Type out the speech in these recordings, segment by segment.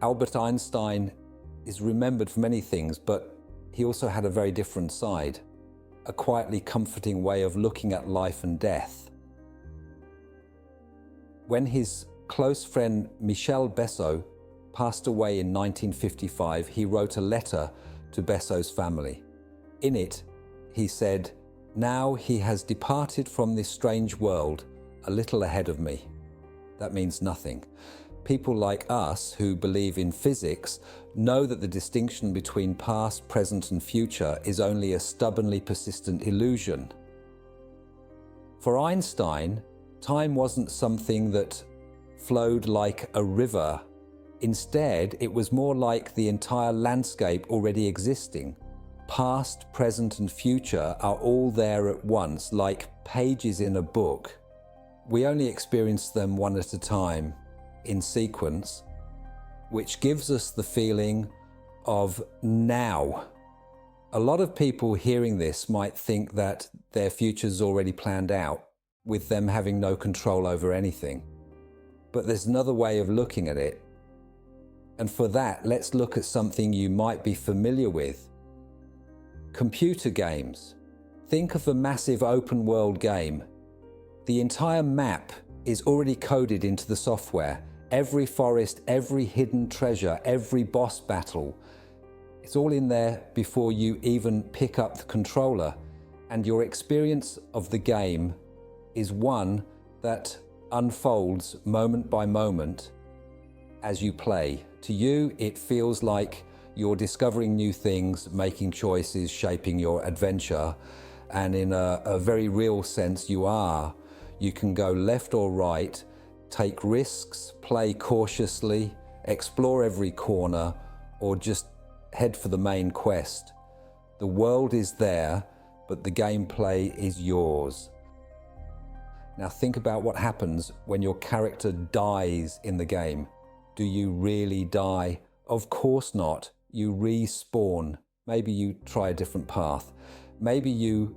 Albert Einstein is remembered for many things, but he also had a very different side, a quietly comforting way of looking at life and death. When his close friend Michel Besso passed away in 1955, he wrote a letter to Besso's family. In it, he said, "Now he has departed from this strange world a little ahead of me." That means nothing. People like us who believe in physics know that the distinction between past, present, and future is only a stubbornly persistent illusion. For Einstein, time wasn't something that flowed like a river. Instead, it was more like the entire landscape already existing. Past, present, and future are all there at once, like pages in a book. We only experience them one at a time, in sequence, which gives us the feeling of now. A lot of people hearing this might think that their future's already planned out, with them having no control over anything. But there's another way of looking at it. And for that, let's look at something you might be familiar with. Computer games. Think of a massive open world game. The entire map is already coded into the software. Every forest, every hidden treasure, every boss battle. It's all in there before you even pick up the controller. And your experience of the game is one that unfolds moment by moment as you play. To you, it feels like you're discovering new things, making choices, shaping your adventure. And in a very real sense, you are. You can go left or right, take risks, play cautiously, explore every corner, or just head for the main quest. The world is there, but the gameplay is yours. Now think about what happens when your character dies in the game. Do you really die? Of course not. You respawn. Maybe you try a different path. Maybe you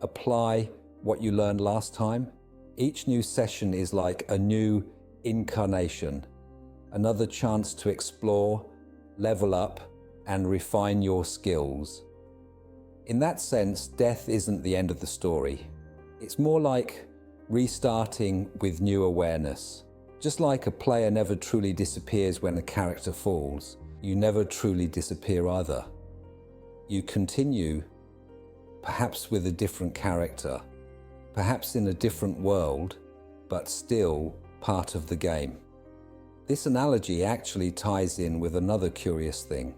apply what you learned last time. Each new session is like a new incarnation, another chance to explore, level up, and refine your skills. In that sense, death isn't the end of the story. It's more like restarting with new awareness. Just like a player never truly disappears when a character falls, you never truly disappear either. You continue, perhaps with a different character, perhaps in a different world, but still part of the game. This analogy actually ties in with another curious thing.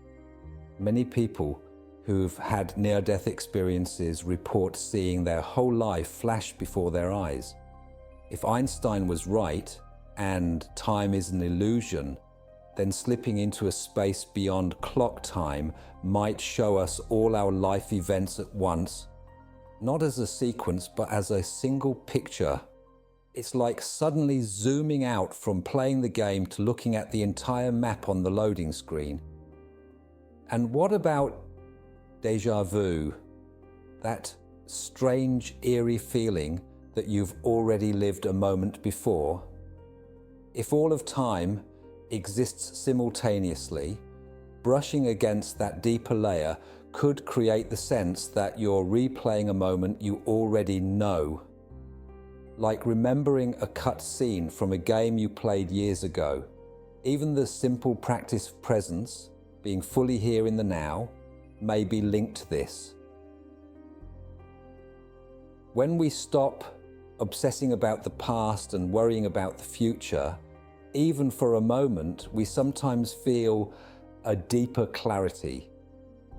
Many people who've had near-death experiences report seeing their whole life flash before their eyes. If Einstein was right, and time is an illusion, then slipping into a space beyond clock time might show us all our life events at once, not as a sequence, but as a single picture. It's like suddenly zooming out from playing the game to looking at the entire map on the loading screen. And what about déjà vu? That strange, eerie feeling that you've already lived a moment before? If all of time exists simultaneously, brushing against that deeper layer could create the sense that you're replaying a moment you already know. Like remembering a cut scene from a game you played years ago. Even the simple practice of presence, being fully here in the now, may be linked to this. When we stop obsessing about the past and worrying about the future, even for a moment, we sometimes feel a deeper clarity.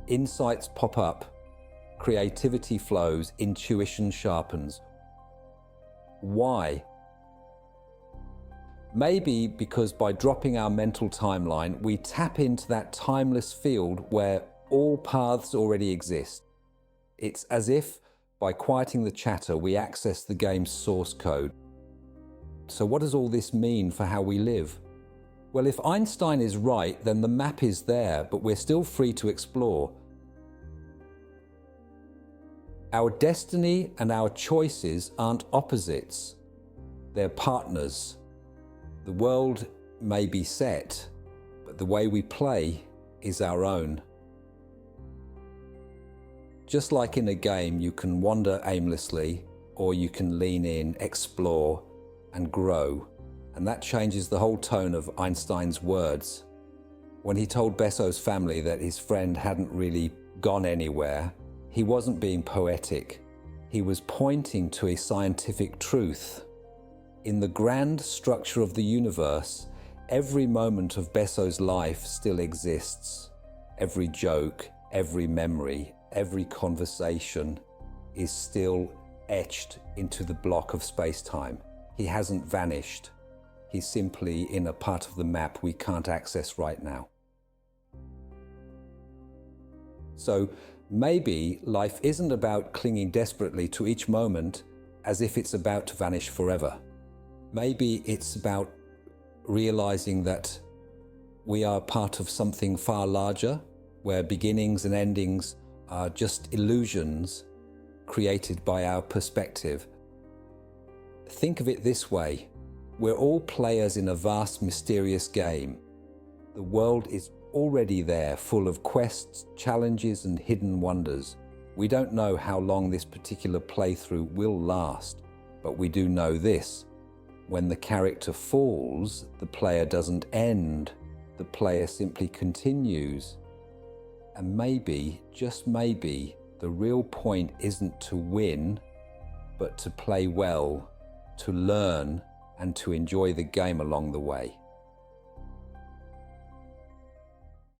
Insights pop up, creativity flows, intuition sharpens. Why? Maybe because by dropping our mental timeline, we tap into that timeless field where all paths already exist. It's as if, by quieting the chatter, we access the game's source code. So what does all this mean for how we live? Well, if Einstein is right, then the map is there, but we're still free to explore. Our destiny and our choices aren't opposites. They're partners. The world may be set, but but the way we play is our own. Just like in a game, you can wander aimlessly, or you can lean in, explore, and grow. And that changes the whole tone of Einstein's words. When he told Besso's family that his friend hadn't really gone anywhere, he wasn't being poetic. He was pointing to a scientific truth. In the grand structure of the universe, every moment of Besso's life still exists. Every joke, every memory, every conversation is still etched into the block of space-time. He hasn't vanished. He's simply in a part of the map we can't access right now. So maybe life isn't about clinging desperately to each moment as if it's about to vanish forever. Maybe it's about realizing that we are part of something far larger, where beginnings and endings are just illusions created by our perspective. Think of it this way: we're all players in a vast, mysterious game. The world is already there, full of quests, challenges, and hidden wonders. We don't know how long this particular playthrough will last, but we do know this: when the character falls, the player doesn't end. The player simply continues. And maybe, just maybe, the real point isn't to win, but to play well, to learn, and to enjoy the game along the way.